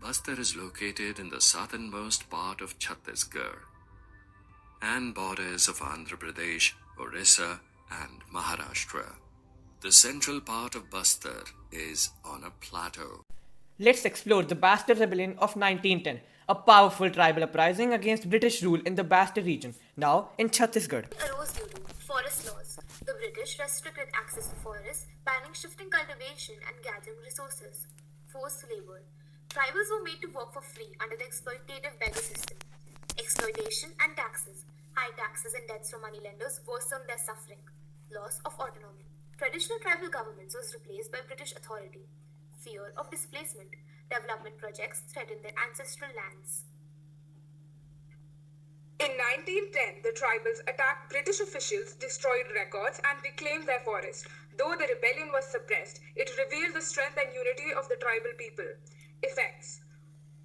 Bastar is located in the southernmost part of Chhattisgarh and borders of Andhra Pradesh, Orissa, and Maharashtra. The central part of Bastar is on a plateau. Let's explore the Bastar Rebellion of 1910, a powerful tribal uprising against British rule in the Bastar region, now in Chhattisgarh. It arose due to forest laws. The British restricted access to forests, banning shifting cultivation and gathering resources. Forced labor. Tribals were made to work for free under the exploitative beggar system. Exploitation and taxes. High taxes and debts from moneylenders worsened their suffering. Loss of autonomy. Traditional tribal governments was replaced by British authority. Fear of displacement. Development projects threatened their ancestral lands. In 1910, the tribals attacked British officials, destroyed records, and reclaimed their forest. Though the rebellion was suppressed, it revealed the strength and unity of the tribal people. Effects.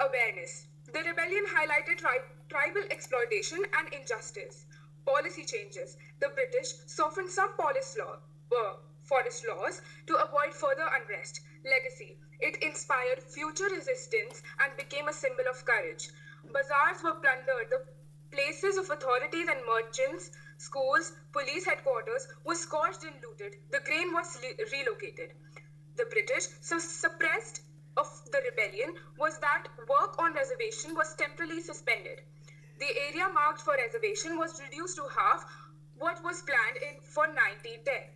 Awareness. The rebellion highlighted tribal exploitation and injustice. Policy changes. The British softened some forest laws to avoid further unrest. Legacy. It inspired future resistance and became a symbol of courage. Bazaars were plundered. The places of authorities and merchants, schools, police headquarters were scorched and looted. The grain was relocated. The British suppressed of the rebellion was that work on reservation was temporarily suspended. The area marked for reservation was reduced to half what was planned for 1910.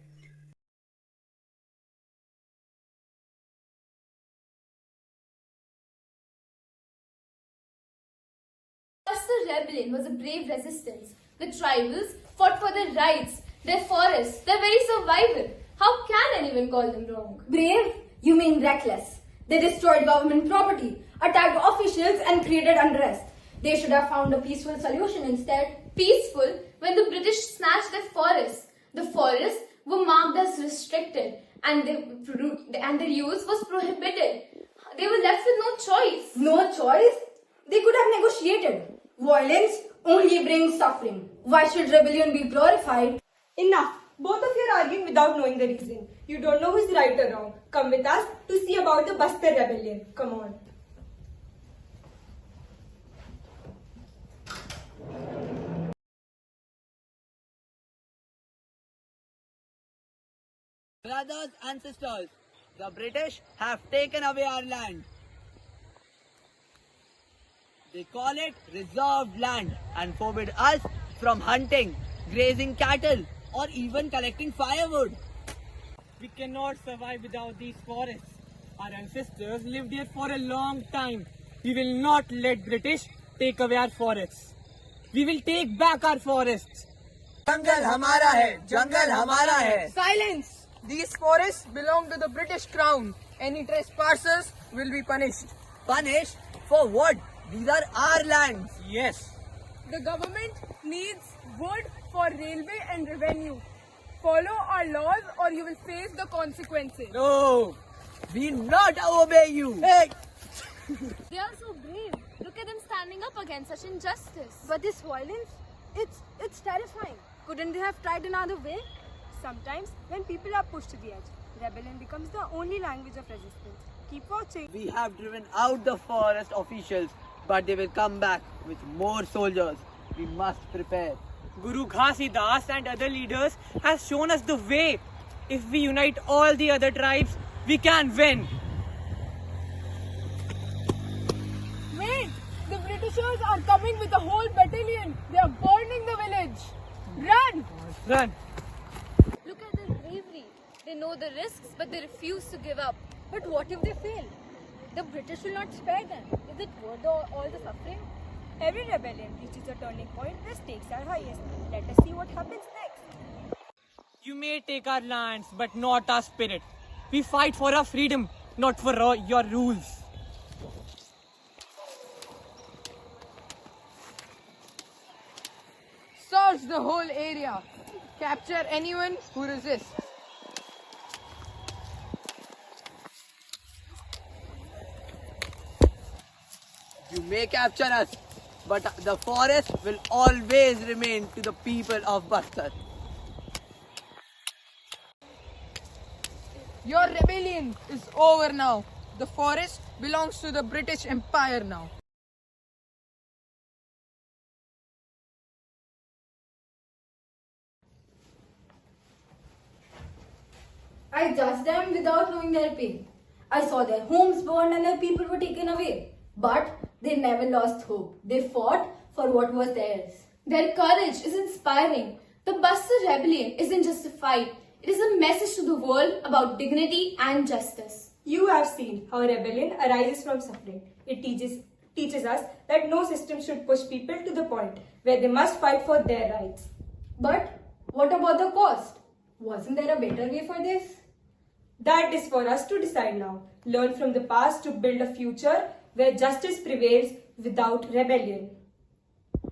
The rebellion was a brave resistance. The tribals fought for their rights, their forests, their very survival. How can anyone call them wrong? Brave? You mean reckless. They destroyed government property, attacked officials and created unrest. They should have found a peaceful solution instead. Peaceful when the British snatched their forests. The forests were marked as restricted and their use was prohibited. They were left with no choice. No choice? They could have negotiated. Violence only brings suffering. Why should rebellion be glorified? Enough. Both of you are arguing without knowing the reason. You don't know who's right or wrong. Come with us to see about the Bastar rebellion. Come on. Brothers and sisters, the British have taken away our land. They call it reserved land and forbid us from hunting, grazing cattle, or even collecting firewood. We cannot survive without these forests. Our ancestors lived here for a long time. We will not let British take away our forests. We will take back our forests. Jungle hamara hai, jungle hamara hai. Silence! These forests belong to the British Crown. Any trespassers will be punished. Punished? For what? These are our lands. Yes. The government needs wood for railway and revenue. Follow our laws or you will face the consequences. No, we will not obey you. Hey. They are so brave. Look at them standing up against such injustice. But this violence, it's terrifying. Couldn't they have tried another way? Sometimes when people are pushed to the edge, rebellion becomes the only language of resistance. Keep watching. We have driven out the forest officials, but they will come back with more soldiers. We must prepare. Guru Ghasidas and other leaders have shown us the way. If we unite all the other tribes, we can win. Wait! The Britishers are coming with a whole battalion. They are burning the village. Run! Run. Look at their bravery. They know the risks, but they refuse to give up. But what if they fail? The British will not spare them. Is it worth all the suffering? Every rebellion reaches a turning point where stakes are highest. Let us see what happens next. You may take our lands, but not our spirit. We fight for our freedom, not for your rules. Search the whole area. Capture anyone who resists. You may capture us, but the forest will always remain to the people of Bastar. Your rebellion is over now. The forest belongs to the British Empire now. I judged them without knowing their pain. I saw their homes burned and their people were taken away. But they never lost hope. They fought for what was theirs. Their courage is inspiring. The Buster Rebellion isn't just a fight, it is a message to the world about dignity and justice. You have seen how rebellion arises from suffering. It teaches us that no system should push people to the point where they must fight for their rights. But what about the cost? Wasn't there a better way for this? That is for us to decide now. Learn from the past to build a future where justice prevails without rebellion.